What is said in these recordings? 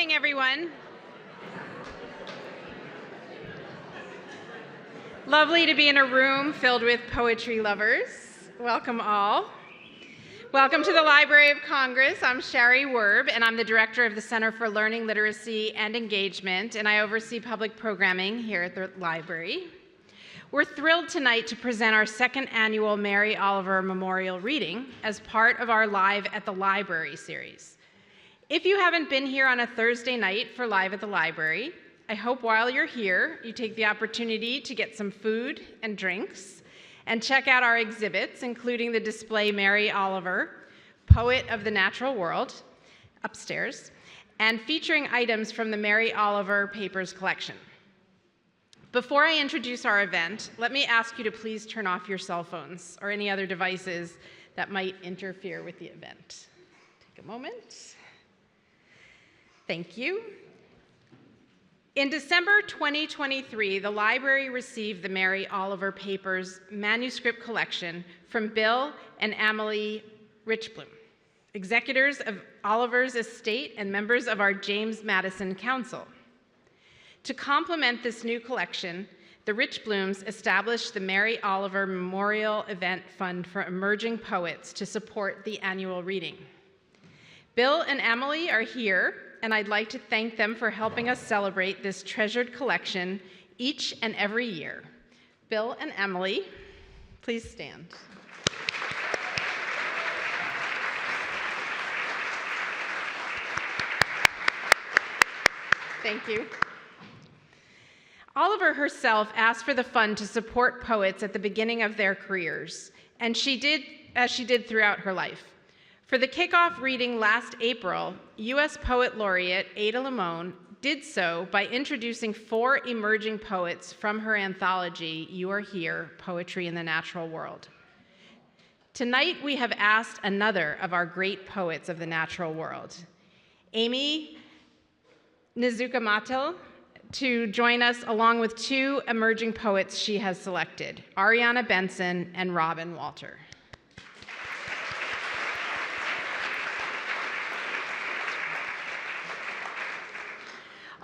evening, everyone. Lovely to be in a room filled with poetry lovers. Welcome all. Welcome to the Library of Congress. I'm Shari Werb, and I'm the director of the Center for Learning, Literacy, and Engagement, and I oversee public programming here at the library. We're thrilled tonight to present our second annual Mary Oliver Memorial Reading as part of our Live at the Library series. If you haven't been here on a Thursday night for Live at the Library, I hope while you're here, you take the opportunity to get some food and drinks and check out our exhibits, including the display Mary Oliver, Poet of the Natural World, upstairs, and featuring items from the Mary Oliver Papers collection. Before I introduce our event, let me ask you to please turn off your cell phones or any other devices that might interfere with the event. Take a moment. Thank you. In December 2023, the library received the Mary Oliver Papers manuscript collection from Bill and Amelie Richblum, executors of Oliver's estate and members of our James Madison Council. To complement this new collection, the Richblums established the Mary Oliver Memorial Event Fund for Emerging Poets to support the annual reading. Bill and Amelie are here, and I'd like to thank them for helping us celebrate this treasured collection each and every year. Bill and Amelie, please stand. Thank you. Oliver herself asked for the fund to support poets at the beginning of their careers, and she did as she did throughout her life. For the kickoff reading last April, U.S. Poet Laureate Ada Limon did so by introducing 4 emerging poets from her anthology, You Are Here, Poetry in the Natural World. Tonight, we have asked another of our great poets of the natural world, Amy Nezhukumatathil, to join us along with 2 emerging poets she has selected, Ariana Benson and Robin Walter.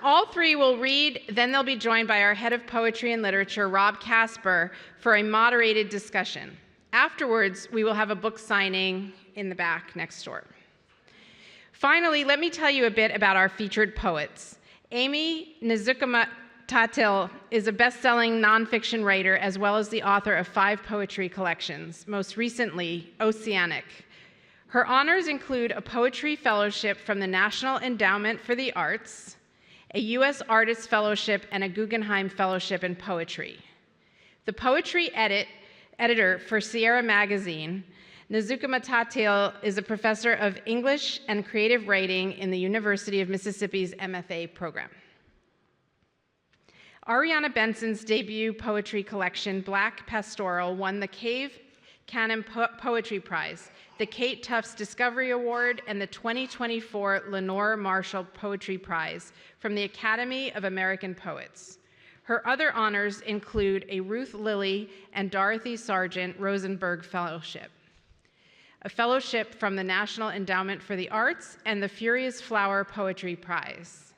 All 3 will read, then they'll be joined by our head of poetry and literature, Rob Casper, for a moderated discussion. Afterwards, we will have a book signing in the back next door. Finally, let me tell you a bit about our featured poets. Amy Nezhukumatathil is a best-selling nonfiction writer as well as the author of 5 poetry collections, most recently, Oceanic. Her honors include a poetry fellowship from the National Endowment for the Arts, a U.S. Artist Fellowship, and a Guggenheim Fellowship in Poetry. The poetry editor for Sierra Magazine, Nezhukumatathil is a professor of English and creative writing in the University of Mississippi's MFA program. Ariana Benson's debut poetry collection, Black Pastoral, won the Cave Canem Poetry Prize, the Kate Tufts Discovery Award, and the 2024 Lenore Marshall Poetry Prize from the Academy of American Poets. Her other honors include a Ruth Lilly and Dorothy Sargent Rosenberg Fellowship, a fellowship from the National Endowment for the Arts, and the Furious Flower Poetry Prize.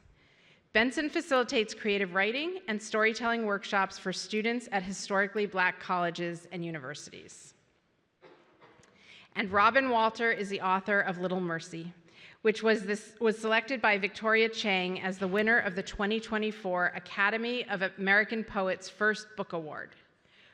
Benson facilitates creative writing and storytelling workshops for students at historically Black colleges and universities. And Robin Walter is the author of Little Mercy, which was selected by Victoria Chang as the winner of the 2024 Academy of American Poets First Book Award.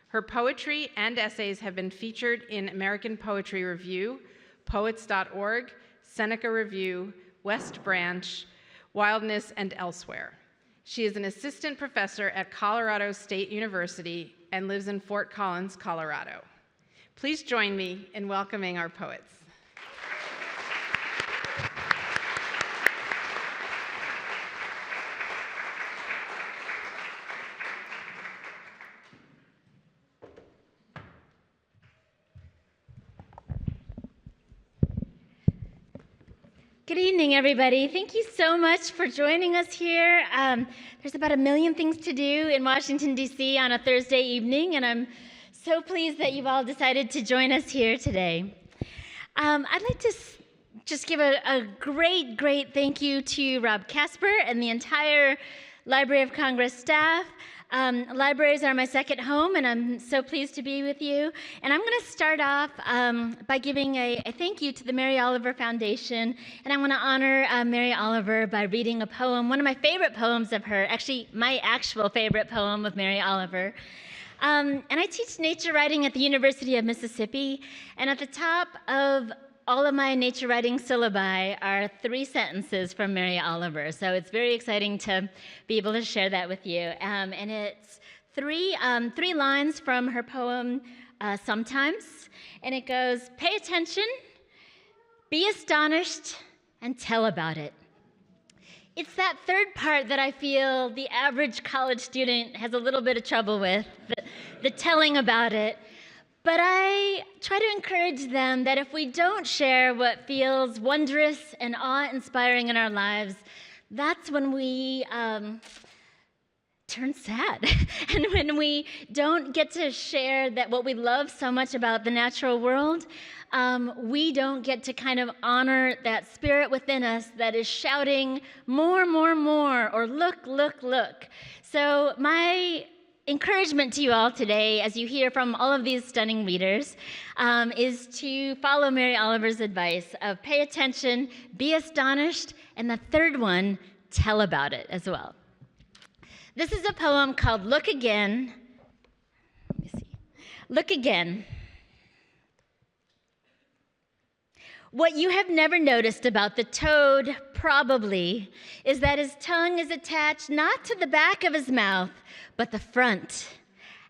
Her poetry and essays have been featured in American Poetry Review, Poets.org, Seneca Review, West Branch, Wildness, and elsewhere. She is an assistant professor at Colorado State University and lives in Fort Collins, Colorado. Please join me in welcoming our poets. Good evening, everybody. Thank you so much for joining us here. There's about 1 million things to do in Washington, D.C. on a Thursday evening, and I'm so pleased that you've all decided to join us here today. I'd like to just give a great, great thank you to Rob Casper and the entire Library of Congress staff. Libraries are my second home, and I'm so pleased to be with you. And I'm going to start off by giving a thank you to the Mary Oliver Foundation. And I want to honor Mary Oliver by reading a poem, one of my favorite poems of her, actually my actual favorite poem of Mary Oliver. And I teach nature writing at the University of Mississippi. And at the top of all of my nature writing syllabi are 3 sentences from Mary Oliver. So it's very exciting to be able to share that with you. And it's three lines from her poem, Sometimes. And it goes, pay attention, be astonished, and tell about it. It's that third part that I feel the average college student has a little bit of trouble with, the telling about it. But I try to encourage them that if we don't share what feels wondrous and awe-inspiring in our lives, that's when we turn sad. And when we don't get to share that what we love so much about the natural world, we don't get to kind of honor that spirit within us that is shouting more, more, more, or look, look, look. So my encouragement to you all today, as you hear from all of these stunning readers, is to follow Mary Oliver's advice of pay attention, be astonished, and the third one, tell about it as well. This is a poem called Look Again. Let me see. Look Again. What you have never noticed about the toad, probably, is that his tongue is attached not to the back of his mouth, but the front.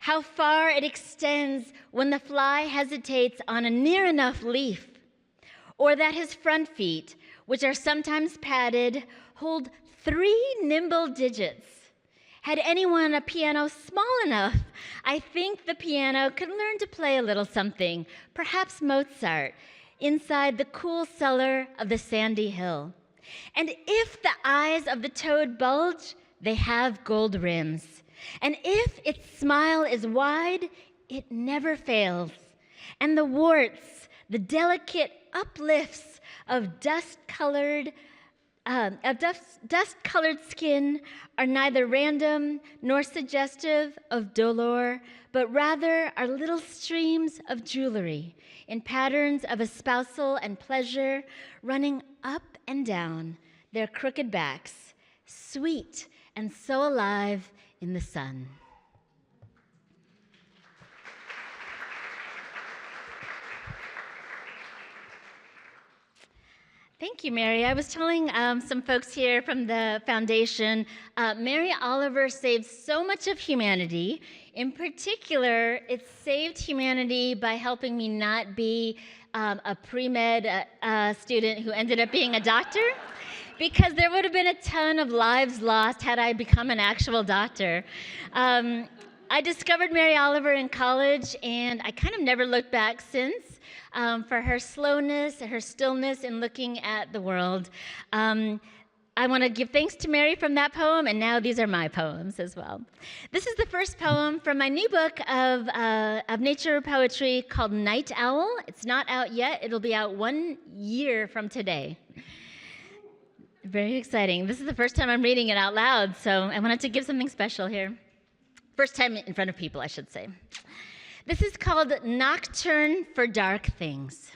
How far it extends when the fly hesitates on a near enough leaf. Or that his front feet, which are sometimes padded, hold 3 nimble digits. Had anyone a piano small enough, I think the piano could learn to play a little something, perhaps Mozart, inside the cool cellar of the sandy hill. And if the eyes of the toad bulge, they have gold rims. And if its smile is wide, it never fails. And the warts, the delicate uplifts of dust-colored skin are neither random nor suggestive of dolor, but rather are little streams of jewelry in patterns of espousal and pleasure running up and down their crooked backs, sweet and so alive in the sun. Thank you, Mary. I was telling some folks here from the foundation, Mary Oliver saved so much of humanity. In particular, it saved humanity by helping me not be a pre-med student who ended up being a doctor, because there would have been a ton of lives lost had I become an actual doctor. I discovered Mary Oliver in college, and I kind of never looked back since. For her slowness, her stillness in looking at the world. I want to give thanks to Mary from that poem, and now these are my poems as well. This is the first poem from my new book of nature poetry called Night Owl. It's not out yet. It'll be out 1 year from today. Very exciting. This is the first time I'm reading it out loud, so I wanted to give something special here. First time in front of people, I should say. This is called Nocturne for Dark Things.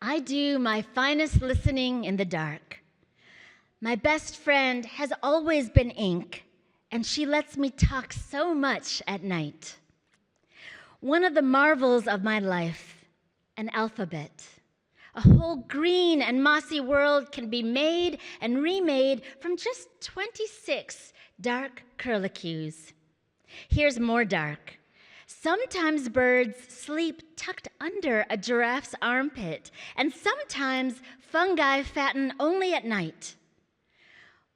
I do my finest listening in the dark. My best friend has always been ink, and she lets me talk so much at night. One of the marvels of my life, an alphabet. A whole green and mossy world can be made and remade from just 26 dark curlicues. Here's more dark. Sometimes birds sleep tucked under a giraffe's armpit, and sometimes fungi fatten only at night.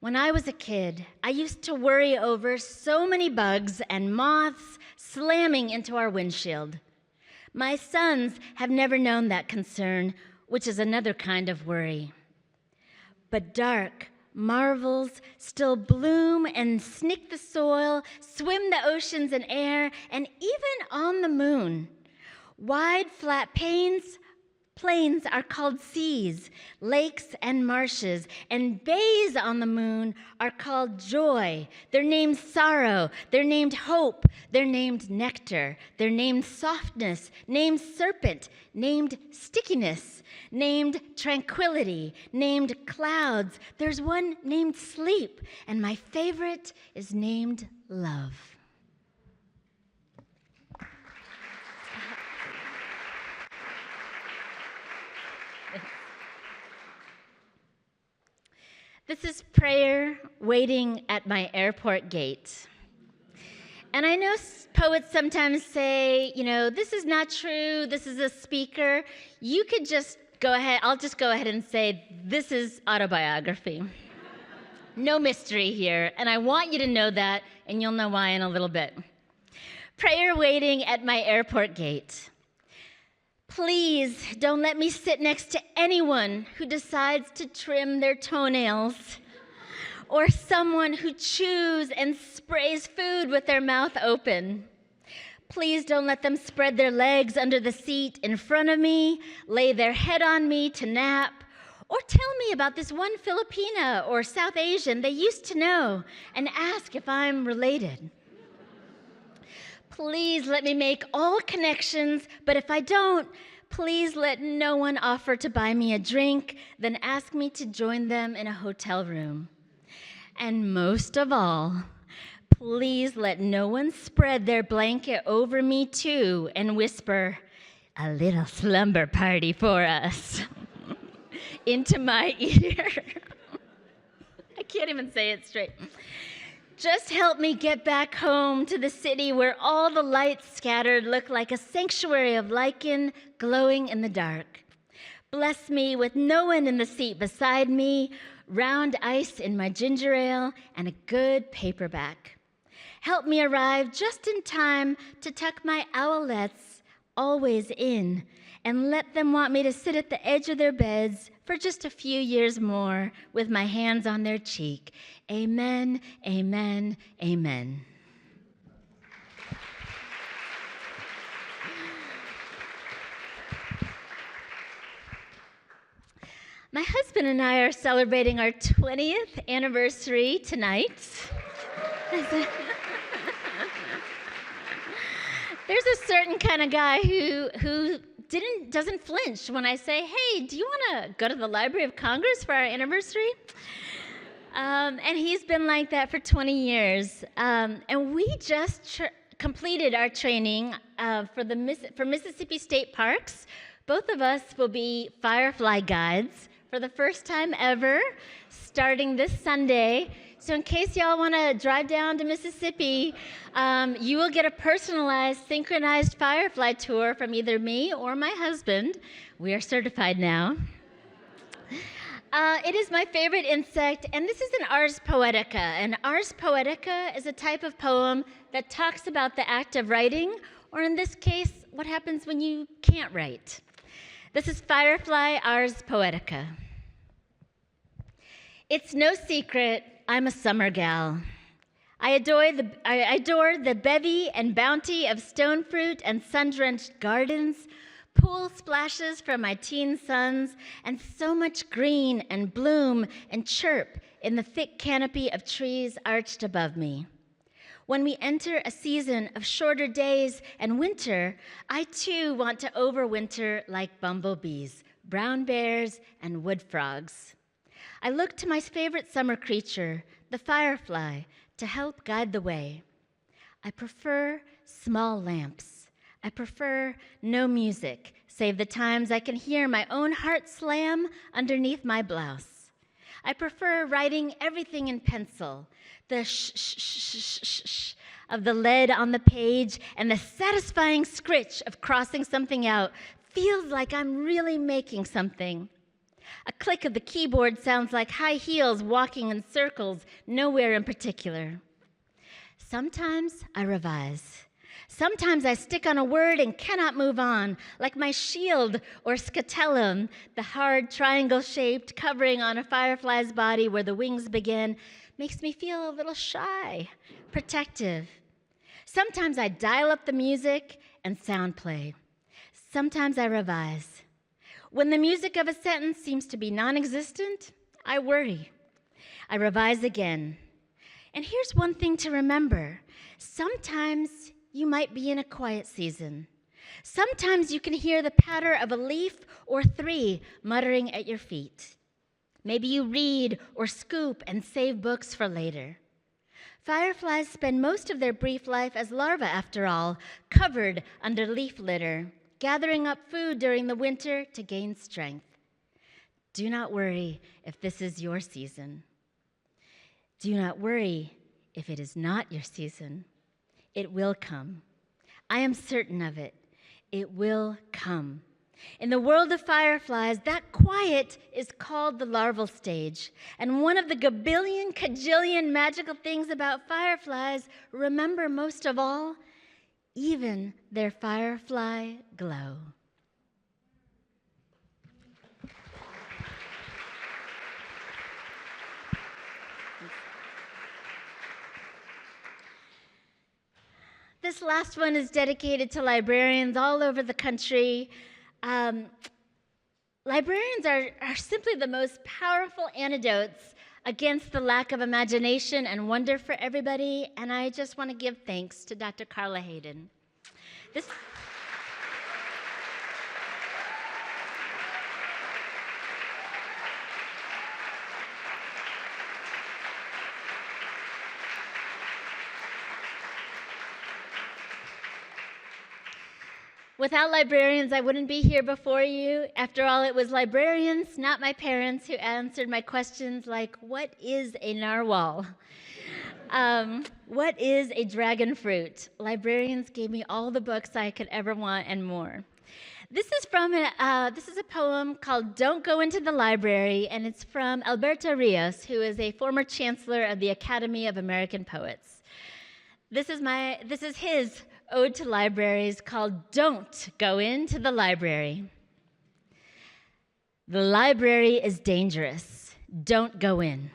When I was a kid, I used to worry over so many bugs and moths slamming into our windshield. My sons have never known that concern, which is another kind of worry. But dark marvels still bloom and snick the soil, swim the oceans and air, and even on the moon. Wide, flat panes, Plains are called seas, lakes and marshes, and bays on the moon are called joy. They're named sorrow, they're named hope, they're named nectar, they're named softness, named serpent, named stickiness, named tranquility, named clouds. There's one named sleep, and my favorite is named love. This is prayer waiting at my airport gate. And I know poets sometimes say, this is not true, this is a speaker. You could just go ahead, I'll just go ahead and say, this is autobiography. No mystery here, and I want you to know that, and you'll know why in a little bit. Prayer waiting at my airport gate. Please don't let me sit next to anyone who decides to trim their toenails, or someone who chews and sprays food with their mouth open. Please don't let them spread their legs under the seat in front of me, lay their head on me to nap, or tell me about this one Filipina or South Asian they used to know and ask if I'm related. Please let me make all connections, but if I don't, please let no one offer to buy me a drink, then ask me to join them in a hotel room. And most of all, please let no one spread their blanket over me too and whisper, "A little slumber party for us," into my ear. I can't even say it straight. Just help me get back home to the city where all the lights scattered look like a sanctuary of lichen glowing in the dark. Bless me with no one in the seat beside me, round ice in my ginger ale, and a good paperback. Help me arrive just in time to tuck my owlettes always in, and let them want me to sit at the edge of their beds for just a few years more with my hands on their cheek. Amen, amen, amen. My husband and I are celebrating our 20th anniversary tonight. There's a certain kind of guy who doesn't flinch when I say, "Hey, do you want to go to the Library of Congress for our anniversary?" And he's been like that for 20 years. And we just completed our training for Mississippi State Parks. Both of us will be Firefly guides for the first time ever, starting this Sunday. So in case y'all want to drive down to Mississippi, you will get a personalized, synchronized Firefly tour from either me or my husband. We are certified now. It is my favorite insect, and this is an Ars Poetica. And Ars Poetica is a type of poem that talks about the act of writing, or in this case, what happens when you can't write. This is Firefly Ars Poetica. It's no secret I'm a summer gal. I adore the bevy and bounty of stone fruit and sun-drenched gardens, pool splashes from my teen sons, and so much green and bloom and chirp in the thick canopy of trees arched above me. When we enter a season of shorter days and winter, I too want to overwinter like bumblebees, brown bears, and wood frogs. I look to my favorite summer creature, the firefly, to help guide the way. I prefer small lamps. I prefer no music, save the times I can hear my own heart slam underneath my blouse. I prefer writing everything in pencil, the shh of the lead on the page, and the satisfying scritch of crossing something out feels like I'm really making something. A click of the keyboard sounds like high heels walking in circles, nowhere in particular. Sometimes I revise. Sometimes I stick on a word and cannot move on, like my shield or scutellum, the hard triangle-shaped covering on a firefly's body where the wings begin, makes me feel a little shy, protective. Sometimes I dial up the music and sound play. Sometimes I revise. When the music of a sentence seems to be non-existent, I worry. I revise again. And here's one thing to remember. Sometimes you might be in a quiet season. Sometimes you can hear the patter of a leaf or three muttering at your feet. Maybe you read or scoop and save books for later. Fireflies spend most of their brief life as larvae, after all, covered under leaf litter, gathering up food during the winter to gain strength. Do not worry if this is your season. Do not worry if it is not your season. It will come. I am certain of it. It will come. In the world of fireflies, that quiet is called the larval stage. And one of the gabillion, cajillion magical things about fireflies, remember most of all, even their firefly glow. This last one is dedicated to librarians all over the country. Librarians are simply the most powerful antidotes against the lack of imagination and wonder for everybody, and I just want to give thanks to Dr. Carla Hayden. Without librarians, I wouldn't be here before you. After all, it was librarians, not my parents, who answered my questions like, what is a narwhal? What is a dragon fruit? Librarians gave me all the books I could ever want and more. This is a poem called Don't Go Into the Library, and it's from Alberto Rios, who is a former chancellor of the Academy of American Poets. This is his ode to libraries called Don't Go Into the Library. The library is dangerous. Don't go in.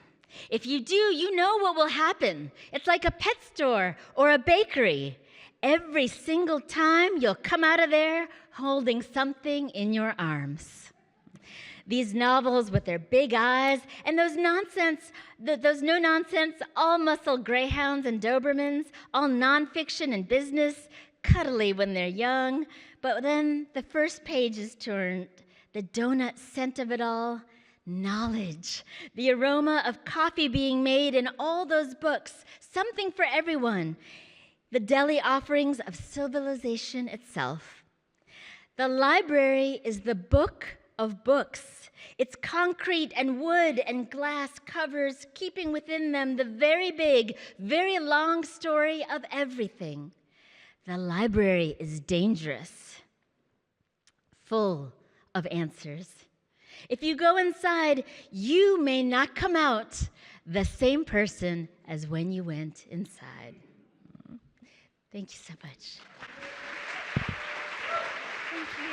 If you do, you know what will happen. It's like a pet store or a bakery. Every single time you'll come out of there holding something in your arms. These novels with their big eyes and those no-nonsense, all-muscle greyhounds and Dobermans, all nonfiction and business, cuddly when they're young, but then the first page is turned, the donut scent of it all, knowledge, the aroma of coffee being made in all those books, something for everyone, the deli offerings of civilization itself. The library is the book of books. It's concrete and wood and glass covers, keeping within them the very big, very long story of everything. The library is dangerous, full of answers. If you go inside, you may not come out the same person as when you went inside. Thank you so much. Thank you.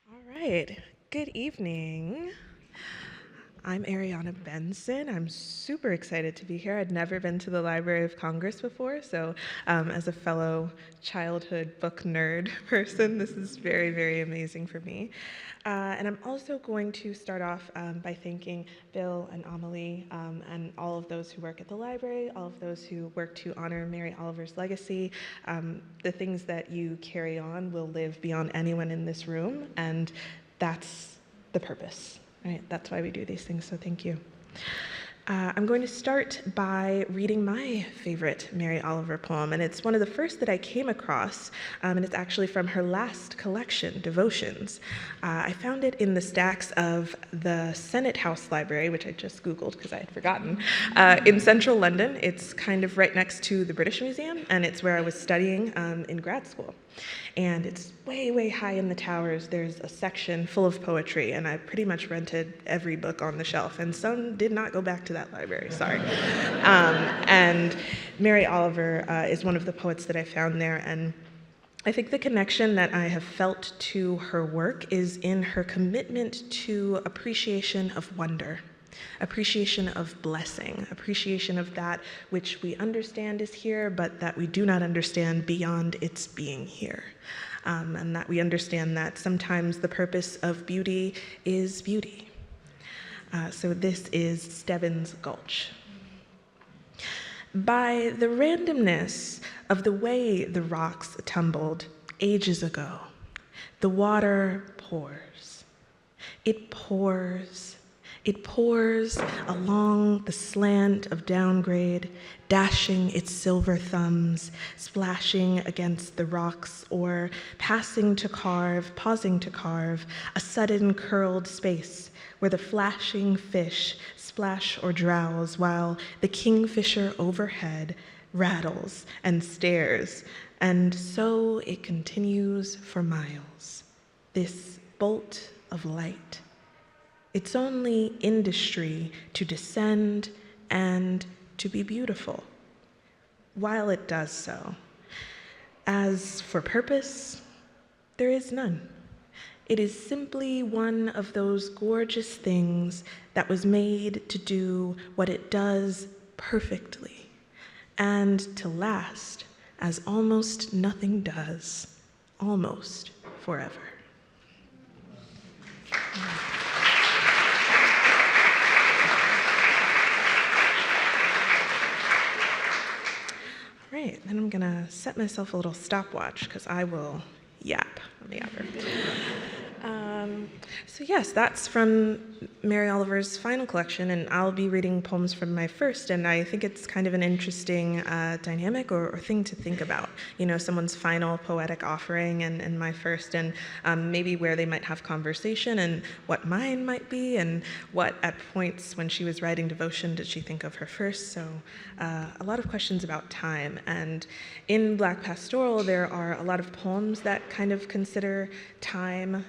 All right, good evening. I'm Ariana Benson. I'm super excited to be here. I'd never been to the Library of Congress before, so as a fellow childhood book nerd person, this is very, very amazing for me. And I'm also going to start off by thanking Bill and Amelie and all of those who work at the library, all of those who work to honor Mary Oliver's legacy. The things that you carry on will live beyond anyone in this room, and that's the purpose. Right, that's why we do these things, so thank you. I'm going to start by reading my favorite Mary Oliver poem, and it's one of the first that I came across, and it's actually from her last collection, Devotions. I found it in the stacks of the Senate House Library, which I just Googled because I had forgotten, in central London. It's kind of right next to the British Museum, and it's where I was studying in grad school. And it's way, way high in the towers. There's a section full of poetry, and I pretty much rented every book on the shelf, and some did not go back to that library, sorry. And Mary Oliver is one of the poets that I found there, and I think the connection that I have felt to her work is in her commitment to appreciation of wonder, appreciation of blessing, appreciation of that which we understand is here, but that we do not understand beyond its being here. And that we understand that sometimes the purpose of beauty is beauty. So this is Stebbins Gulch. By the randomness of the way the rocks tumbled ages ago, the water pours. It pours. It pours along the slant of downgrade, dashing its silver thumbs, splashing against the rocks, or pausing to carve a sudden curled space where the flashing fish splash or drowse while the kingfisher overhead rattles and stares, and so it continues for miles. This bolt of light. Its only industry to descend and to be beautiful, while it does so. As for purpose, there is none. It is simply one of those gorgeous things that was made to do what it does perfectly, and to last as almost nothing does, almost forever. All right, then I'm gonna set myself a little stopwatch because I will yap. I'm a yapper. So yes, that's from Mary Oliver's final collection, and I'll be reading poems from my first, and I think it's kind of an interesting dynamic or thing to think about. You know, someone's final poetic offering and my first, and maybe where they might have conversation and what mine might be, and what at points when she was writing devotion did she think of her first. So a lot of questions about time. And in Black Pastoral, there are a lot of poems that kind of consider time,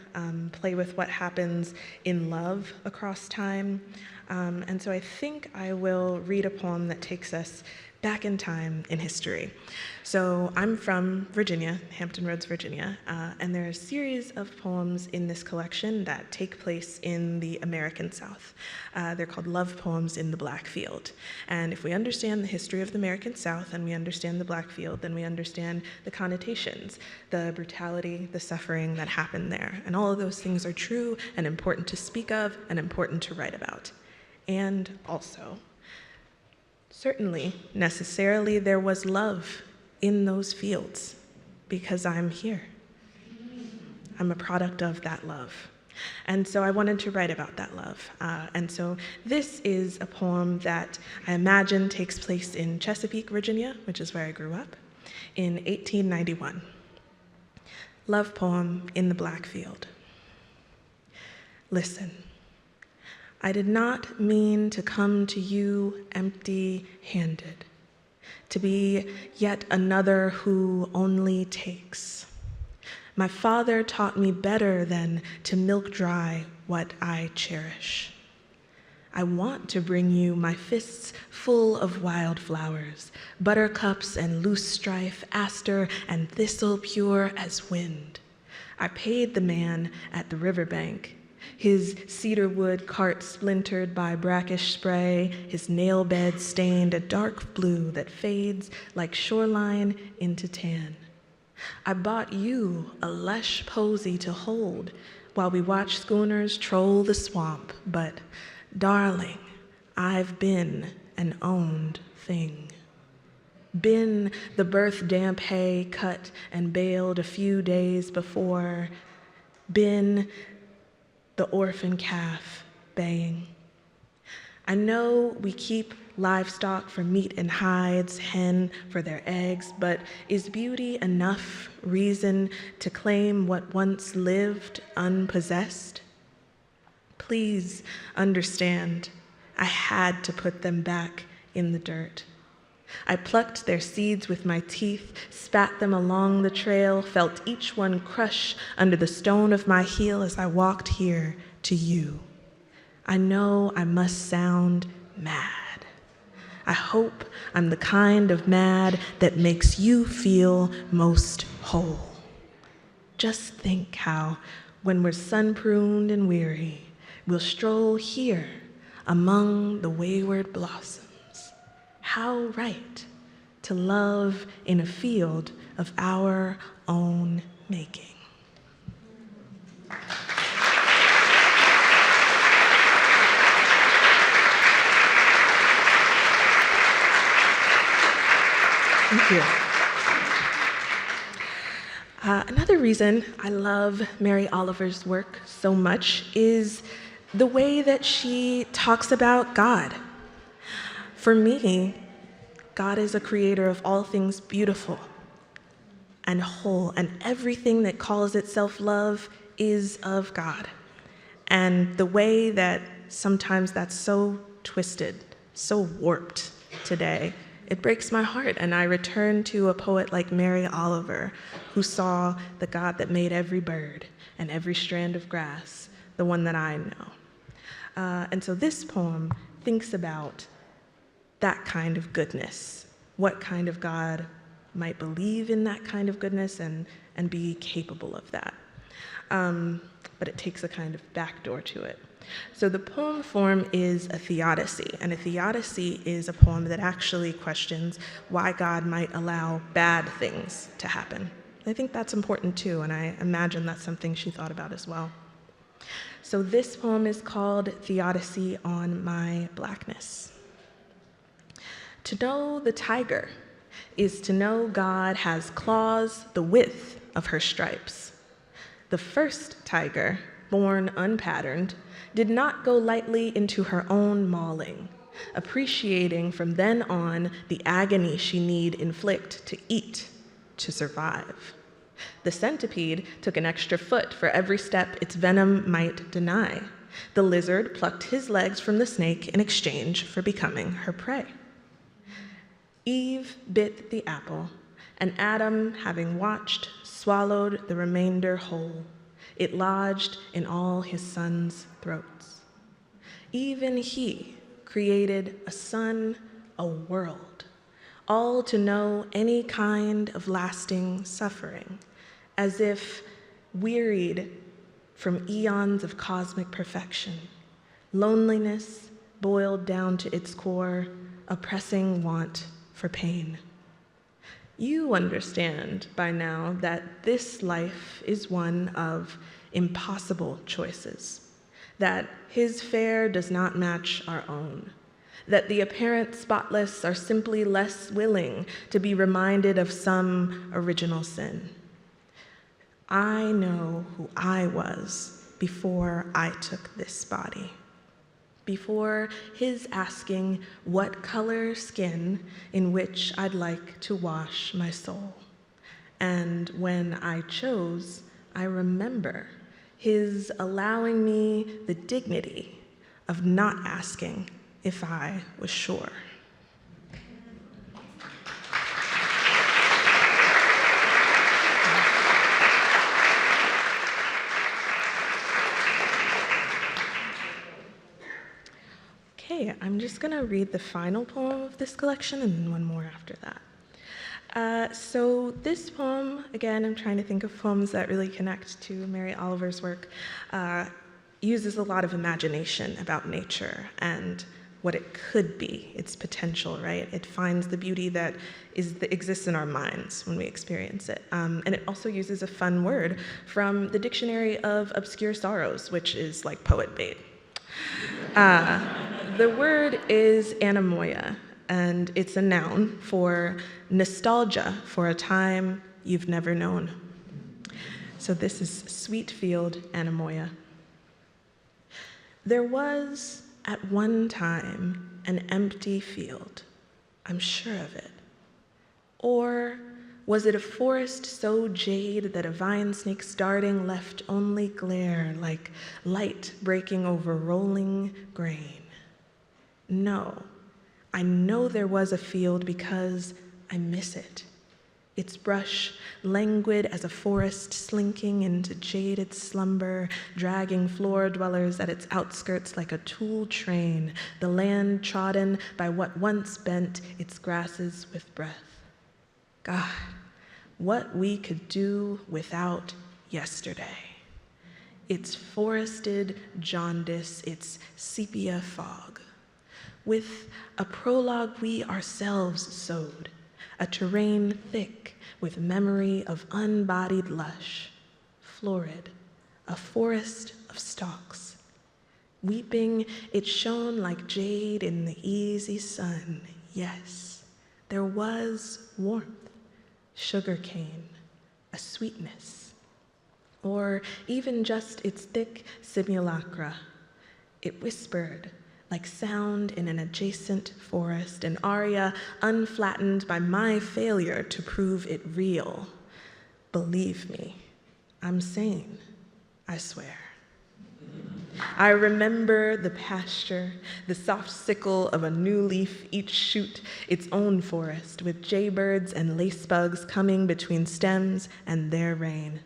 play with what happens in love across time. And so I think I will read a poem that takes us back in time in history. So I'm from Virginia, Hampton Roads, Virginia, and there are a series of poems in this collection that take place in the American South. They're called Love Poems in the Blackfield. And if we understand the history of the American South and we understand the Blackfield, then we understand the connotations, the brutality, the suffering that happened there. And all of those things are true and important to speak of and important to write about. And also, certainly, necessarily, there was love in those fields because I'm here. I'm a product of that love. And so I wanted to write about that love. And so this is a poem that I imagine takes place in Chesapeake, Virginia, which is where I grew up, in 1891. Love poem in the Blackfield. Listen. I did not mean to come to you empty-handed, to be yet another who only takes. My father taught me better than to milk dry what I cherish. I want to bring you my fists full of wildflowers, buttercups and loosestrife, aster and thistle pure as wind. I paid the man at the riverbank, his cedar wood cart splintered by brackish spray, his nail bed stained a dark blue that fades like shoreline into tan. I bought you a lush posy to hold while we watch schooners troll the swamp, but darling, I've been an owned thing. Been the birth damp hay cut and baled a few days before, been the orphan calf baying. I know we keep livestock for meat and hides, hen for their eggs, but is beauty enough reason to claim what once lived unpossessed? Please understand, I had to put them back in the dirt. I plucked their seeds with my teeth, spat them along the trail, felt each one crush under the stone of my heel as I walked here to you. I know I must sound mad. I hope I'm the kind of mad that makes you feel most whole. Just think how, when we're sun-pruned and weary, we'll stroll here among the wayward blossoms. How right to love in a field of our own making. Thank you. Another reason I love Mary Oliver's work so much is the way that she talks about God. For me, God is a creator of all things beautiful and whole, and everything that calls itself love is of God. And the way that sometimes that's so twisted, so warped today, it breaks my heart, and I return to a poet like Mary Oliver, who saw the God that made every bird and every strand of grass, the one that I know. And so this poem thinks about that kind of goodness, what kind of God might believe in that kind of goodness and be capable of that. But it takes a kind of backdoor to it. So the poem form is a theodicy, and a theodicy is a poem that actually questions why God might allow bad things to happen. I think that's important too, and I imagine that's something she thought about as well. So this poem is called Theodicy on My Blackness. To know the tiger is to know God has claws the width of her stripes. The first tiger, born unpatterned, did not go lightly into her own mauling, appreciating from then on the agony she need inflict to eat, to survive. The centipede took an extra foot for every step its venom might deny. The lizard plucked his legs from the snake in exchange for becoming her prey. Eve bit the apple, and Adam, having watched, swallowed the remainder whole. It lodged in all his sons' throats. Even he created a sun, a world, all to know any kind of lasting suffering, as if wearied from eons of cosmic perfection, loneliness boiled down to its core, a pressing want for pain. You understand by now that this life is one of impossible choices, that his fare does not match our own, that the apparent spotless are simply less willing to be reminded of some original sin. I know who I was before I took this body, before his asking what color skin in which I'd like to wash my soul. And when I chose, I remember his allowing me the dignity of not asking if I was sure. Okay, I'm just gonna read the final poem of this collection and then one more after that. So this poem, again, I'm trying to think of poems that really connect to Mary Oliver's work, uses a lot of imagination about nature and what it could be, its potential, right? It finds the beauty that exists in our minds when we experience it. And it also uses a fun word from the Dictionary of Obscure Sorrows, which is like poet bait. The word is anemoia, and it's a noun for nostalgia for a time you've never known. So this is Sweetfield anemoia. There was, at one time, an empty field. I'm sure of it. Or was it a forest so jade that a vine snake's darting left only glare like light breaking over rolling grain? No, I know there was a field because I miss it. Its brush languid as a forest slinking into jaded slumber, dragging floor dwellers at its outskirts like a tool train, the land trodden by what once bent its grasses with breath. God, what we could do without yesterday. It's forested jaundice, it's sepia fog. With a prologue we ourselves sowed, a terrain thick with memory of unbodied lush, florid, a forest of stalks. Weeping, it shone like jade in the easy sun. Yes, there was warmth, sugarcane, a sweetness, or even just its thick simulacra. It whispered like sound in an adjacent forest, an aria unflattened by my failure to prove it real. Believe me, I'm sane, I swear. I remember the pasture, the soft sickle of a new leaf, each shoot its own forest, with jaybirds and lacebugs coming between stems and their rain.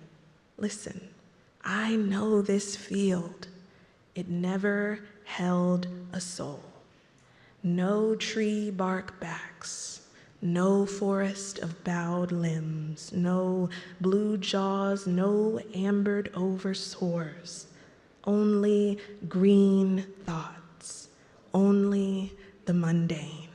Listen, I know this field. It never held a soul. No tree bark backs, no forest of bowed limbs, no blue jaws, no ambered over sores. Only green thoughts, only the mundane.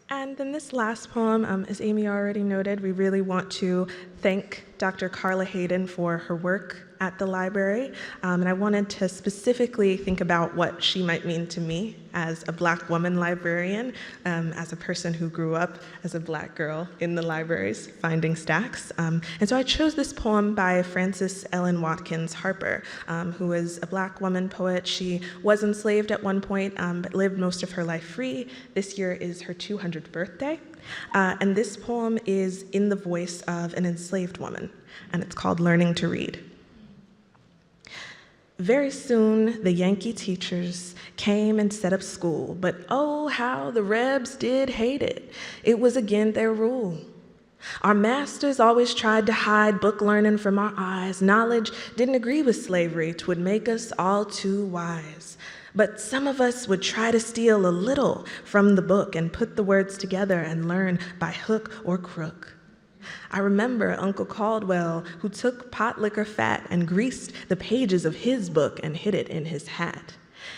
And then this last poem, as Amy already noted, we really want to thank Dr. Carla Hayden for her work at the library. And I wanted to specifically think about what she might mean to me as a Black woman librarian, as a person who grew up as a Black girl in the libraries, finding stacks. And so I chose this poem by Frances Ellen Watkins Harper, who is a Black woman poet. She was enslaved at one point, but lived most of her life free. This year is her 200th birthday. And this poem is in the voice of an enslaved woman, and it's called Learning to Read. Very soon, the Yankee teachers came and set up school, but oh, how the Rebs did hate it. It was again their rule. Our masters always tried to hide book learning from our eyes. Knowledge didn't agree with slavery, 'twould make us all too wise. But some of us would try to steal a little from the book and put the words together and learn by hook or crook. I remember Uncle Caldwell, who took pot liquor fat and greased the pages of his book and hid it in his hat.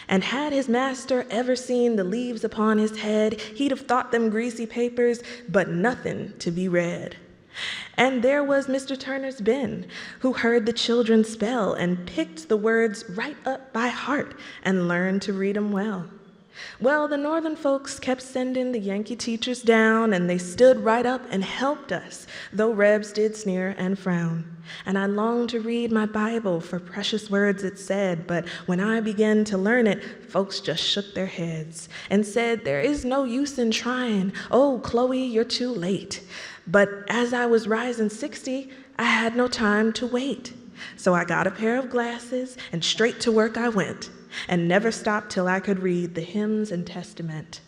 And had his master ever seen the leaves upon his head, he'd have thought them greasy papers, but nothing to be read. And there was Mr. Turner's Ben, who heard the children spell and picked the words right up by heart and learned to read 'em well. Well, the northern folks kept sending the Yankee teachers down, and they stood right up and helped us, though Rebs did sneer and frown. And I longed to read my Bible for precious words it said, but when I began to learn it, folks just shook their heads and said, there is no use in trying. Oh, Chloe, you're too late. But as I was rising 60, I had no time to wait. So I got a pair of glasses and straight to work I went, and never stopped till I could read the hymns and testament.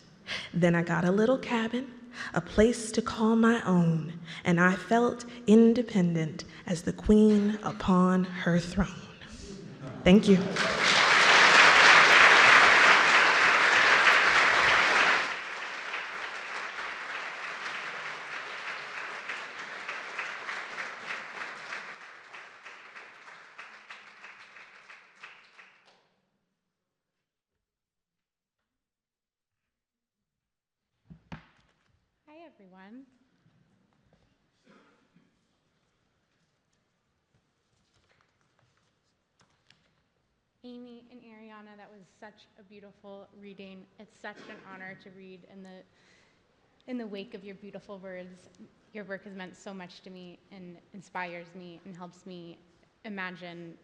Then I got a little cabin, a place to call my own, and I felt independent as the queen upon her throne. Thank you. Hi, everyone. Amy and Ariana, that was such a beautiful reading. It's such an honor to read in the wake of your beautiful words. Your work has meant so much to me and inspires me and helps me imagine.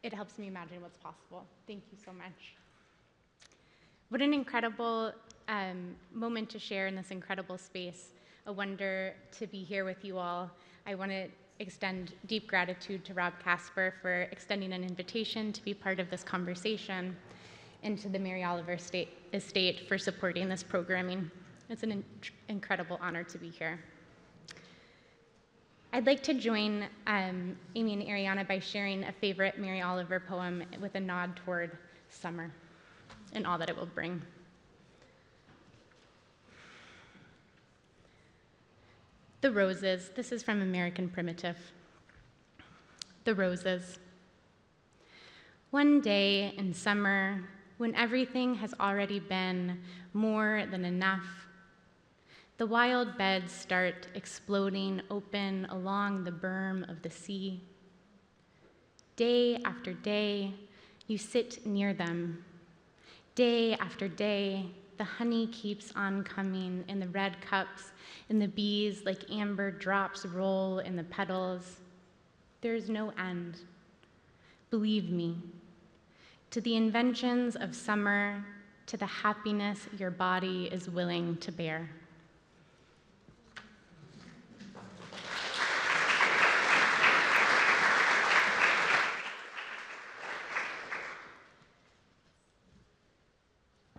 It helps me imagine what's possible. Thank you so much. What an incredible moment to share in this incredible space. A wonder to be here with you all. I want to extend deep gratitude to Rob Casper for extending an invitation to be part of this conversation, and to the Mary Oliver Estate for supporting this programming. It's an incredible honor to be here. I'd like to join Amy and Ariana by sharing a favorite Mary Oliver poem with a nod toward summer and all that it will bring. The Roses. This is from American Primitive. The Roses. One day in summer, when everything has already been more than enough, the wild beds start exploding open along the berm of the sea. Day after day, you sit near them. Day after day, the honey keeps on coming in the red cups, and the bees like amber drops roll in the petals. There's no end. Believe me, to the inventions of summer, to the happiness your body is willing to bear.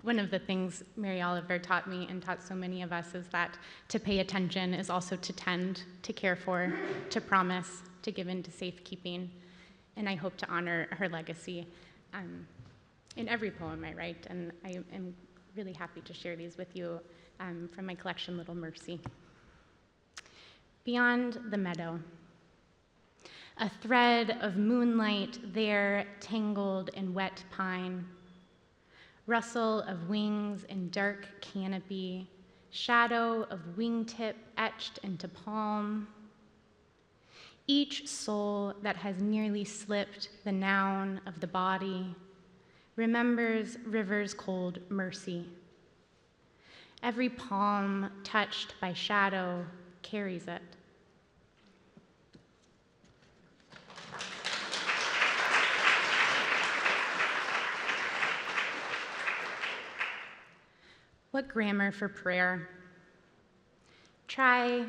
One of the things Mary Oliver taught me and taught so many of us is that to pay attention is also to tend, to care for, to promise, to give into safekeeping. And I hope to honor her legacy in every poem I write. And I am really happy to share these with you from my collection, Little Mercy. Beyond the meadow, a thread of moonlight there tangled in wet pine, rustle of wings in dark canopy, shadow of wingtip etched into palm. Each soul that has nearly slipped the noun of the body remembers river's cold mercy. Every palm touched by shadow carries it. What grammar for prayer? Try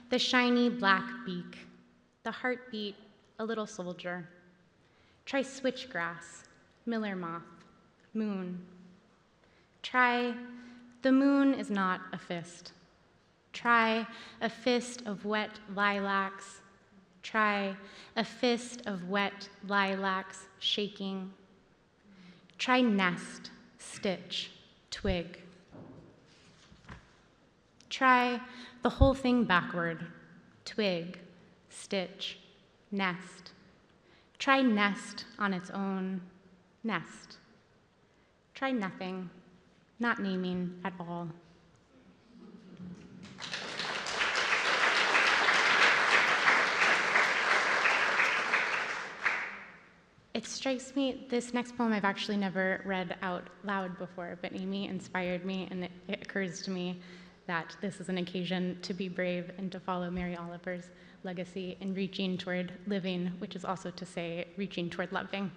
the shiny black beak, the heartbeat, a little soldier. Try switchgrass, miller moth, moon. Try the moon is not a fist. Try a fist of wet lilacs. Try a fist of wet lilacs shaking. Try nest, stitch, twig. Try the whole thing backward, twig, stitch, nest. Try nest on its own, nest. Try nothing, not naming at all. It strikes me, this next poem I've actually never read out loud before, but Amy inspired me, and it occurs to me that this is an occasion to be brave and to follow Mary Oliver's legacy in reaching toward living, which is also to say, reaching toward loving.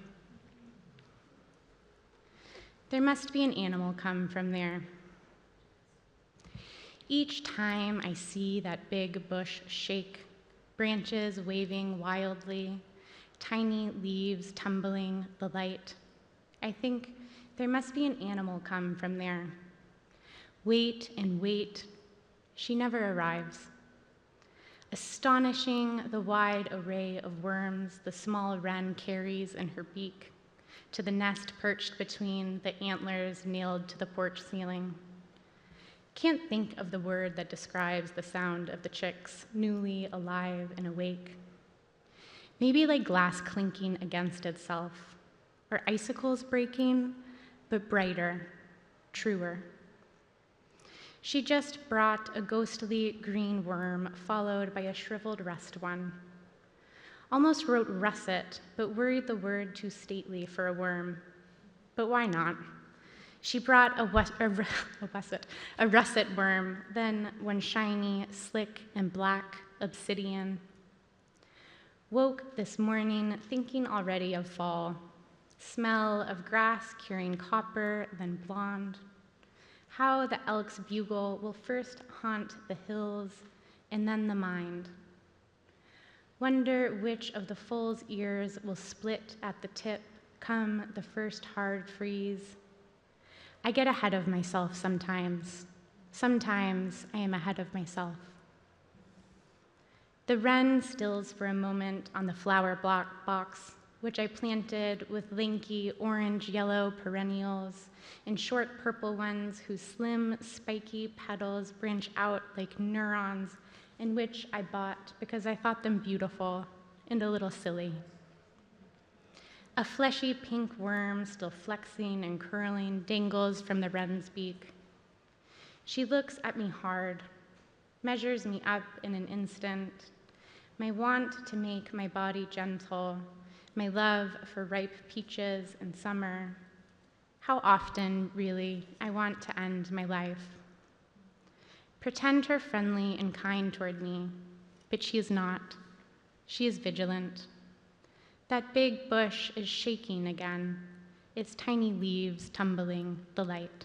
There must be an animal come from there. Each time I see that big bush shake, branches waving wildly, tiny leaves tumbling the light, I think there must be an animal come from there. Wait and wait, she never arrives. Astonishing the wide array of worms the small wren carries in her beak to the nest perched between the antlers nailed to the porch ceiling. Can't think of the word that describes the sound of the chicks, newly alive and awake. Maybe like glass clinking against itself, or icicles breaking, but brighter, truer. She just brought a ghostly green worm followed by a shriveled rust one. Almost wrote russet, but worried the word too stately for a worm. But why not? She brought a russet worm, then one shiny, slick, and black obsidian. Woke this morning thinking already of fall, smell of grass curing copper, then blonde. How the elk's bugle will first haunt the hills and then the mind. Wonder which of the foal's ears will split at the tip come the first hard freeze. I get ahead of myself sometimes. Sometimes I am ahead of myself. The wren stills for a moment on the flower block box, which I planted with lanky orange-yellow perennials and short purple ones whose slim, spiky petals branch out like neurons, and which I bought because I thought them beautiful and a little silly. A fleshy pink worm, still flexing and curling, dangles from the wren's beak. She looks at me hard, measures me up in an instant. My want to make my body gentle, my love for ripe peaches and summer. How often, really, I want to end my life. Pretend her friendly and kind toward me, but she is not. She is vigilant. That big bush is shaking again, its tiny leaves tumbling the light.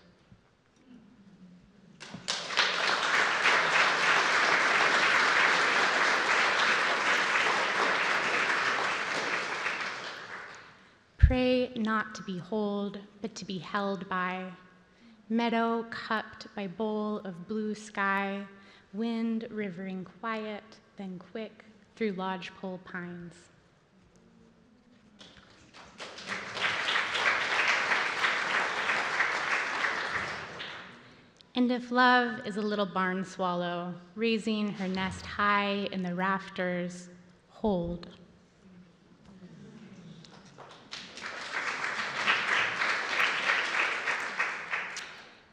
Pray not to behold, but to be held by. Meadow cupped by bowl of blue sky, wind rivering quiet, then quick through lodgepole pines. And if love is a little barn swallow, raising her nest high in the rafters, hold.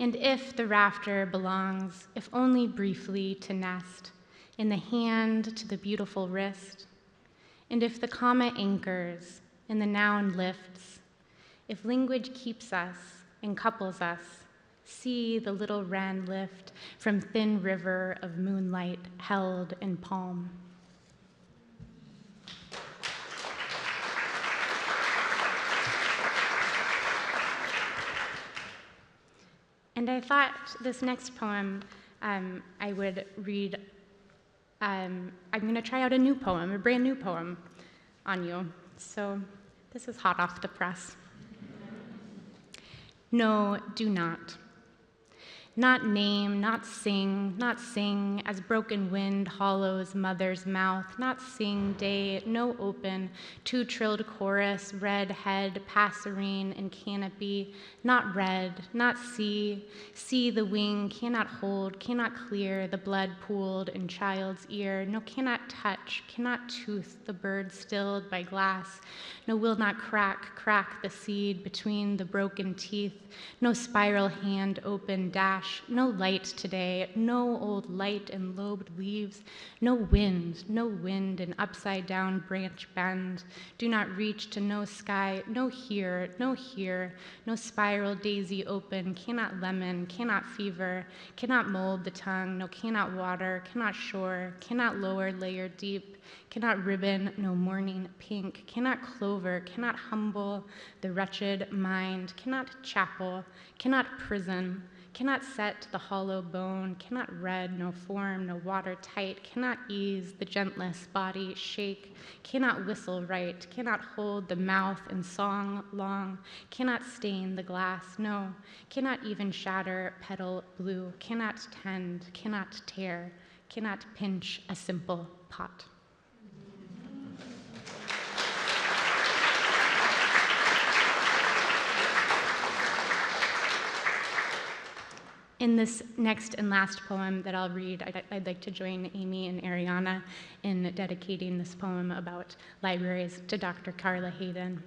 And if the rafter belongs, if only briefly, to nest, in the hand to the beautiful wrist, and if the comma anchors and the noun lifts, if language keeps us and couples us, see the little wren lift from thin river of moonlight held in palm. And I thought this next poem I would read. I'm going to try out a new poem, a brand new poem on you. So this is hot off the press. No, do not. Not name, not sing, as broken wind hollows mother's mouth, not sing day, no open, two-trilled chorus, red head, passerine, and canopy, not red, not see the wing, cannot hold, cannot clear, the blood pooled in child's ear, no cannot touch, cannot tooth, the bird stilled by glass, no will not crack the seed between the broken teeth, no spiral hand open dash, no light today, no old light and lobed leaves, no wind in upside down branch bend, do not reach to no sky, no here, no spiral daisy open, cannot lemon, cannot fever, cannot mold the tongue, no cannot water, cannot shore, cannot lower layer deep, cannot ribbon, no morning pink, cannot clover, cannot humble the wretched mind, cannot chapel, cannot prison, cannot set the hollow bone, cannot red, no form, no water tight, cannot ease the gentlest body shake, cannot whistle right, cannot hold the mouth in song long, cannot stain the glass, no, cannot even shatter petal blue, cannot tend, cannot tear, cannot pinch a simple pot. In this next and last poem that I'll read, I'd like to join Amy and Ariana in dedicating this poem about libraries to Dr. Carla Hayden.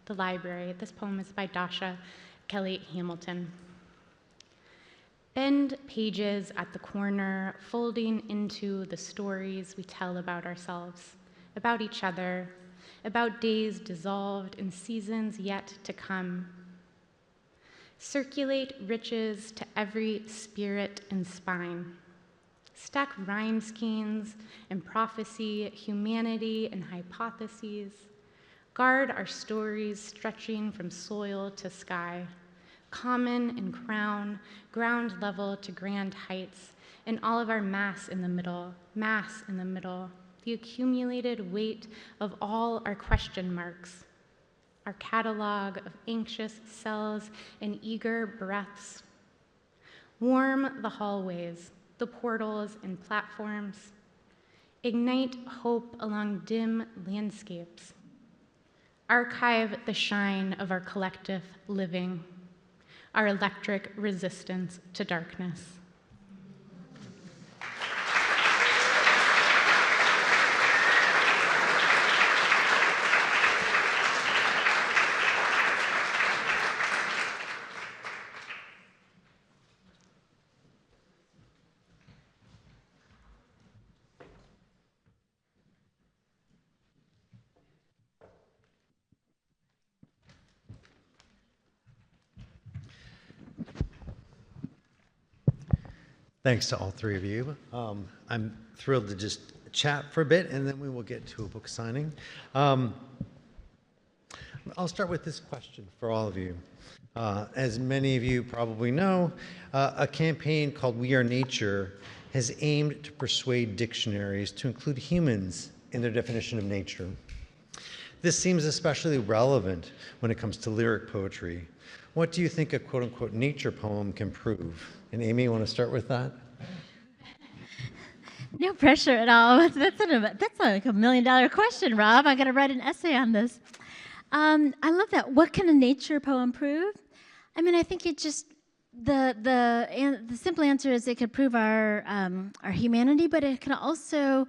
The Library. This poem is by Dasha Kelly Hamilton. Bend pages at the corner, folding into the stories we tell about ourselves, about each other, about days dissolved in seasons yet to come. Circulate riches to every spirit and spine. Stack rhyme schemes and prophecy, humanity and hypotheses. Guard our stories stretching from soil to sky. Common and crown, ground level to grand heights, and all of our mass in the middle, the accumulated weight of all our question marks. Our catalog of anxious cells and eager breaths. Warm the hallways, the portals and platforms. ignite hope along dim landscapes, archive the shine of our collective living, our electric resistance to darkness. Thanks to all three of you. I'm thrilled to just chat for a bit, and then we will get to a book signing. I'll start with this question for all of you. As many of you probably know, a campaign called We Are Nature has aimed to persuade dictionaries to include humans in their definition of nature. This seems especially relevant when it comes to lyric poetry. What do you think a quote-unquote nature poem can prove? And Amy, you want to start with that? No pressure at all. That's like $1 million question, Rob. I got to write an essay on this. I love that. What can a nature poem prove? I mean, I think it just the simple answer is it could prove our humanity, but it can also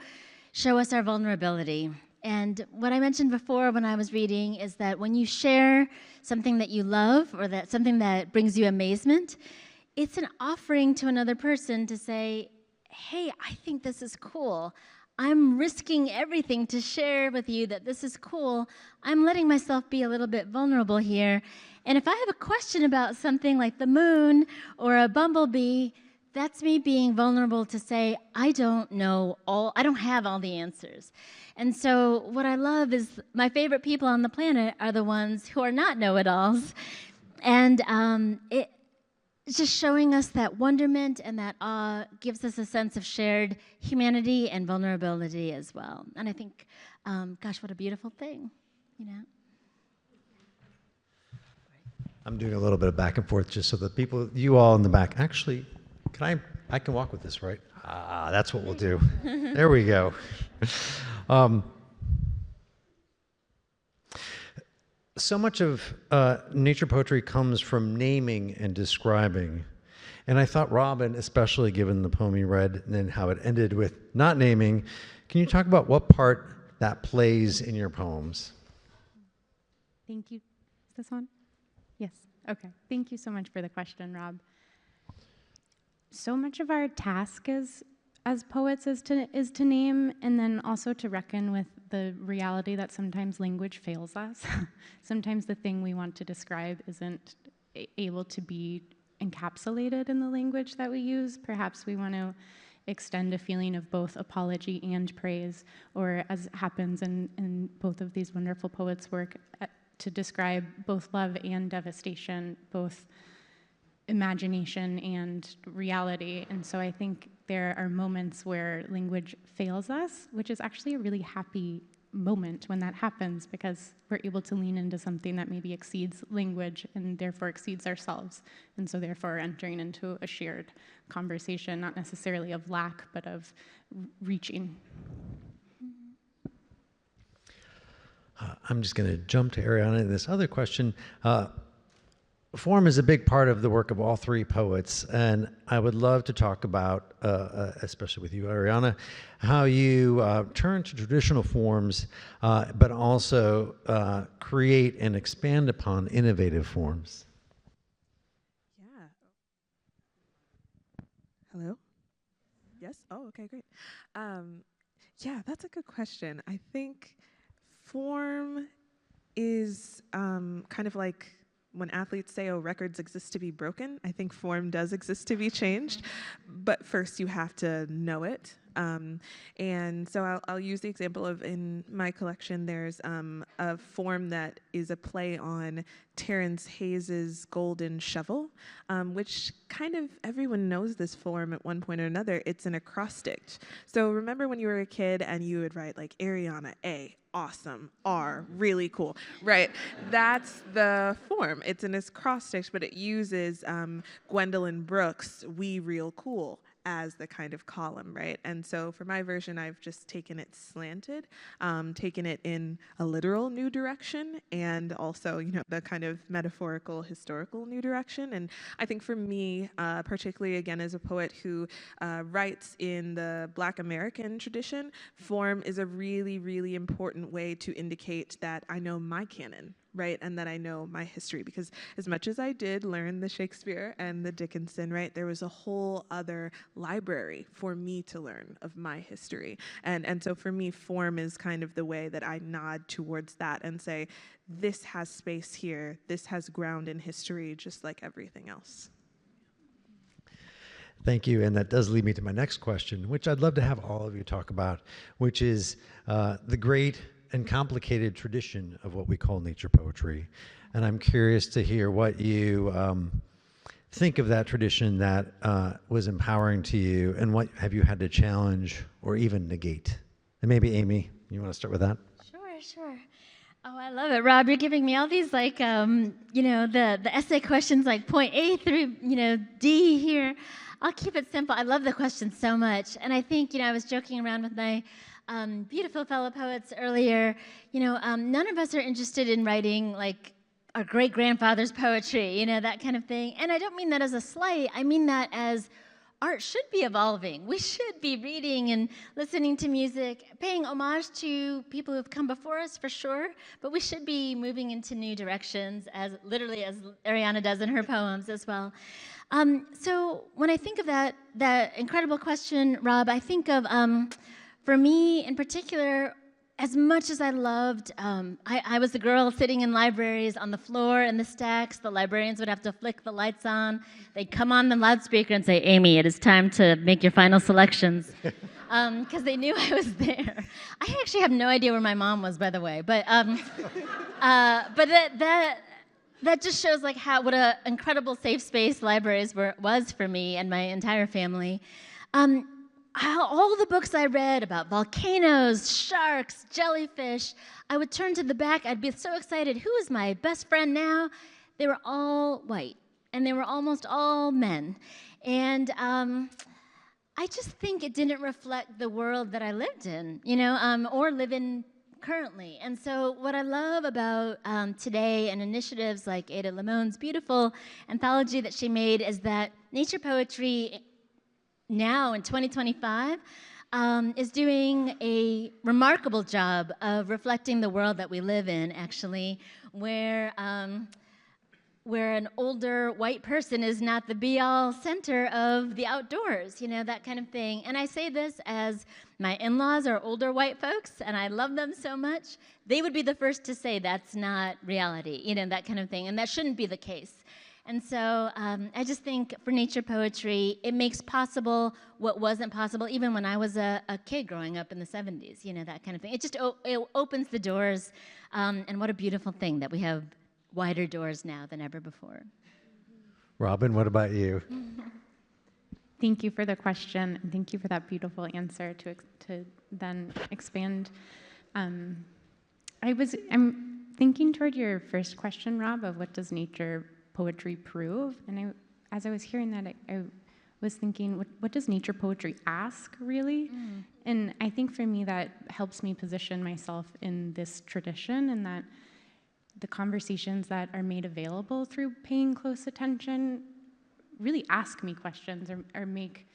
show us our vulnerability. And what I mentioned before when I was reading is that when you share something that you love or that something that brings you amazement, it's an offering to another person to say, hey, I think this is cool. I'm risking everything to share with you that this is cool. I'm letting myself be a little bit vulnerable here. And if I have a question about something like the moon or a bumblebee, that's me being vulnerable to say, I don't have all the answers. And so what I love is my favorite people on the planet are the ones who are not know-it-alls. And it's just showing us that wonderment and that awe gives us a sense of shared humanity and vulnerability as well. And I think, gosh, what a beautiful thing, you know? I'm doing a little bit of back and forth just so that you all in the back, actually, I can walk with this, right? That's what we'll do. There we go. So much of nature poetry comes from naming and describing. And I thought, Robin, especially given the poem you read and then how it ended with not naming, can you talk about what part that plays in your poems? Thank you. Is this on? Yes. Okay. Thank you so much for the question, Rob. So much of our task as poets is to name, and then also to reckon with the reality that sometimes language fails us. Sometimes the thing we want to describe isn't able to be encapsulated in the language that we use. Perhaps we want to extend a feeling of both apology and praise, or as happens in both of these wonderful poets' work, to describe both love and devastation, both imagination and reality. And so I think there are moments where language fails us, which is actually a really happy moment when that happens, because we're able to lean into something that maybe exceeds language and therefore exceeds ourselves. And so therefore entering into a shared conversation, not necessarily of lack, but of reaching. I'm just going to jump to Ariana in this other question. Form is a big part of the work of all three poets, and I would love to talk about, especially with you, Ariana, how you turn to traditional forms, but also create and expand upon innovative forms. Yeah. Hello? Yes? Oh, okay, great. Yeah, that's a good question. I think form is kind of like when athletes say, oh, records exist to be broken. I think form does exist to be changed, but first you have to know it. And so I'll use the example of, in my collection, there's a form that is a play on Terrence Hayes's Golden Shovel, which kind of everyone knows this form at one point or another. It's an acrostic. So remember when you were a kid and you would write like Ariana, A, awesome, R, really cool, right? That's the form. It's an acrostic, but it uses Gwendolyn Brooks' We Real Cool as the kind of column, right? And so for my version, I've just taken it slanted, taken it in a literal new direction, and also, the kind of metaphorical, historical new direction. And I think for me, particularly again as a poet who writes in the Black American tradition, form is a really, really important way to indicate that I know my canon, right? And that I know my history, because as much as I did learn the Shakespeare and the Dickinson, right, there was a whole other library for me to learn of my history. And so for me, form is kind of the way that I nod towards that and say, this has space here, this has ground in history, just like everything else. Thank you. And that does lead me to my next question, which I'd love to have all of you talk about, which is the great and complicated tradition of what we call nature poetry. And I'm curious to hear what you think of that tradition that was empowering to you, and what have you had to challenge or even negate? And maybe Amy, you want to start with that? Sure. Oh, I love it, Rob. You're giving me all these the essay questions like point A through D here. I'll keep it simple. I love the question so much, and I think I was joking around with my beautiful fellow poets earlier. None of us are interested in writing like our great-grandfather's poetry, that kind of thing. And I don't mean that as a slight. I mean that as art should be evolving. We should be reading and listening to music, paying homage to people who have come before us for sure, but we should be moving into new directions, as literally as Ariana does in her poems as well. So when I think of that incredible question, Rob, I think of, for me in particular, as much as I loved, I was the girl sitting in libraries on the floor in the stacks. The librarians would have to flick the lights on. They'd come on the loudspeaker and say, Amy, it is time to make your final selections. Because they knew I was there. I actually have no idea where my mom was, by the way. But that just shows like what an incredible safe space libraries was for me and my entire family. All the books I read about volcanoes, sharks, jellyfish, I would turn to the back. I'd be so excited. Who is my best friend now? They were all white, and they were almost all men. And I just think it didn't reflect the world that I lived in, or live in currently. And so what I love about today and initiatives like Ada Limon's beautiful anthology that she made is that nature poetry now in 2025 is doing a remarkable job of reflecting the world that we live in, actually, where an older white person is not the be-all center of the outdoors, that kind of thing. And I say this as my in-laws are older white folks, and I love them so much. They would be the first to say that's not reality, that kind of thing, and that shouldn't be the case. And so I just think for nature poetry, it makes possible what wasn't possible even when I was a kid growing up in the 70s, that kind of thing. It just it opens the doors, and what a beautiful thing that we have wider doors now than ever before. Robin, what about you? Thank you for the question, and thank you for that beautiful answer to then expand. I'm thinking toward your first question, Rob, of what does nature poetry prove? And as I was hearing that, I was thinking, what does nature poetry ask, really? And I think for me that helps me position myself in this tradition, and that the conversations that are made available through paying close attention really ask me questions, or make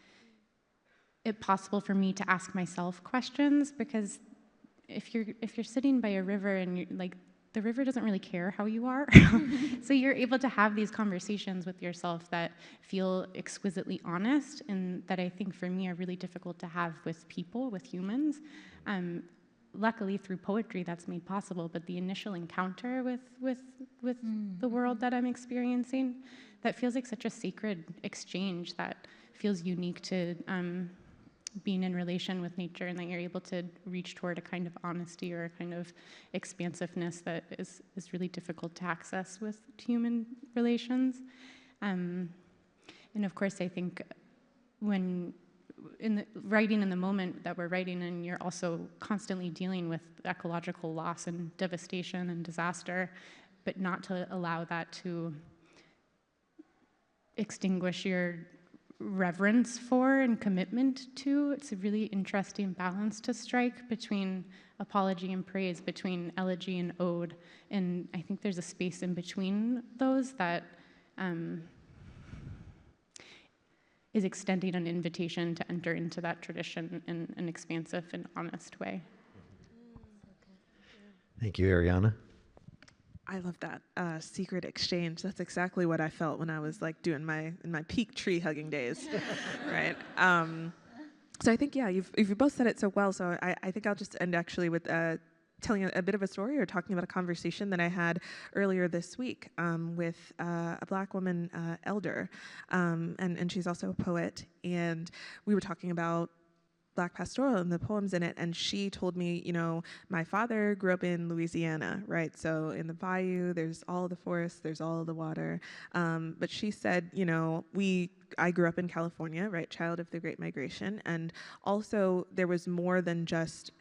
it possible for me to ask myself questions. Because if you're sitting by a river and you're like, the river doesn't really care how you are. So you're able to have these conversations with yourself that feel exquisitely honest, and that I think for me are really difficult to have with people, with humans. Luckily through poetry that's made possible, but the initial encounter with the world that I'm experiencing, that feels like such a sacred exchange that feels unique to being in relation with nature, and that you're able to reach toward a kind of honesty or a kind of expansiveness that is really difficult to access with human relations. And of course, I think when writing in the moment that we're writing in, you're also constantly dealing with ecological loss and devastation and disaster, but not to allow that to extinguish your reverence for and commitment to. It's a really interesting balance to strike between apology and praise, between elegy and ode. And I think there's a space in between those that is extending an invitation to enter into that tradition in an expansive and honest way. Thank you, Ariana. I love that secret exchange. That's exactly what I felt when I was like doing in my peak tree hugging days, right? So I think you've both said it so well. So I think I'll just end actually with telling a bit of a story or talking about a conversation that I had earlier this week with a Black woman elder, and she's also a poet, and we were talking about Black pastoral and the poems in it, and she told me, my father grew up in Louisiana, right? So in the bayou, there's all the forest, there's all the water, but she said, I grew up in California, right? Child of the Great Migration, and also there was more than just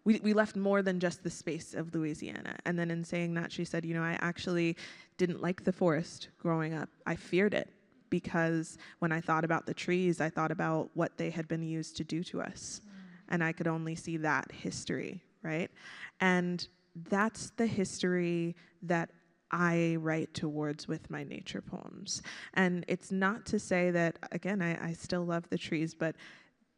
we left more than just the space of Louisiana. And then in saying that, she said, I actually didn't like the forest growing up. I feared it because when I thought about the trees, I thought about what they had been used to do to us. And I could only see that history, right? And that's the history that I write towards with my nature poems. And it's not to say that, again, I still love the trees, but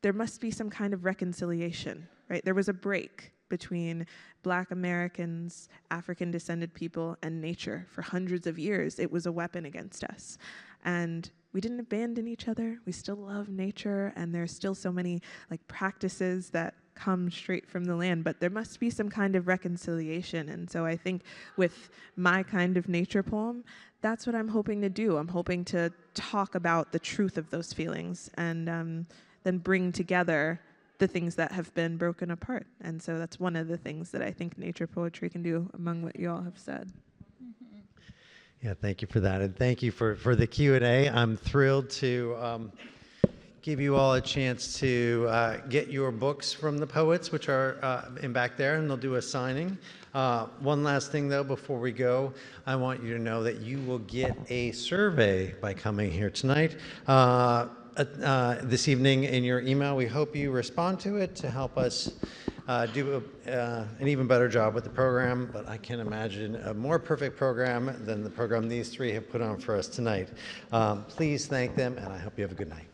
there must be some kind of reconciliation, right? There was a break between Black Americans, African-descended people, and nature. For hundreds of years, it was a weapon against us. And we didn't abandon each other. We still love nature, and there's still so many practices that come straight from the land, but there must be some kind of reconciliation. And so I think with my kind of nature poem, that's what I'm hoping to do. I'm hoping to talk about the truth of those feelings and then bring together the things that have been broken apart. And so that's one of the things that I think nature poetry can do among what you all have said. Yeah, thank you for that. And thank you for the Q&A. I'm thrilled to give you all a chance to get your books from the poets, which are in back there, and they'll do a signing. One last thing, though, before we go, I want you to know that you will get a survey by coming here tonight. This evening in your email. We hope you respond to it to help us do an even better job with the program, but I can't imagine a more perfect program than the program these three have put on for us tonight. Please thank them, and I hope you have a good night.